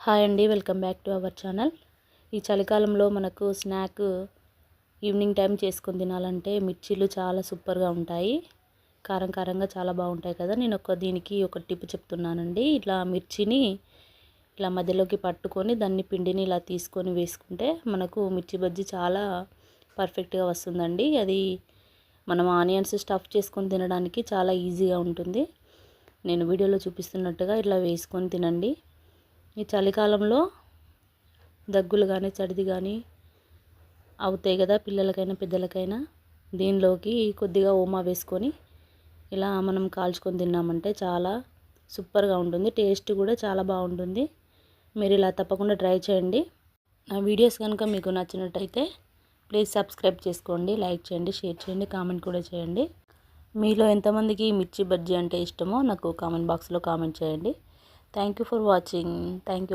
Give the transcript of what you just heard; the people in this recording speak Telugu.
హాయ్ అండి, welcome back to our channel. ఈ చలికాలంలో మనకు స్నాక్ ఈవినింగ్ టైం చేసుకొని తినాలంటే మిర్చీలు చాలా సూపర్గా ఉంటాయి. కారం కారంగా చాలా బాగుంటాయి కదా. నేను దీనికి ఒక టిప్ చెప్తున్నానండి. ఇట్లా మిర్చిని ఇలా మధ్యలోకి పట్టుకొని దాన్ని పిండిని ఇలా తీసుకొని వేసుకుంటే మనకు మిర్చి బజ్జీ చాలా పర్ఫెక్ట్గా వస్తుందండి. అది మనం ఆనియన్స్ స్టఫ్ చేసుకొని తినడానికి చాలా ఈజీగా ఉంటుంది. నేను వీడియోలో చూపిస్తున్నట్టుగా ఇట్లా వేసుకొని తినండి. ఈ చలికాలంలో దగ్గులు కానీ సర్ది కానీ అవుతాయి కదా, పిల్లలకైనా పెద్దలకైనా. దీనిలోకి కొద్దిగా ఓమా వేసుకొని ఇలా మనం కాల్చుకొని తిన్నామంటే చాలా సూపర్గా ఉంటుంది. టేస్ట్ కూడా చాలా బాగుంటుంది. మీరు ఇలా తప్పకుండా ట్రై చేయండి. నా వీడియోస్ కనుక మీకు నచ్చినట్టయితే ప్లీజ్ సబ్స్క్రైబ్ చేసుకోండి, లైక్ చేయండి, షేర్ చేయండి, కామెంట్ కూడా చేయండి. మీలో ఎంతమందికి మిర్చి బజ్జీ అంటే ఇష్టమో నాకు కామెంట్ బాక్స్లో కామెంట్ చేయండి. Thank you for watching. Thank you.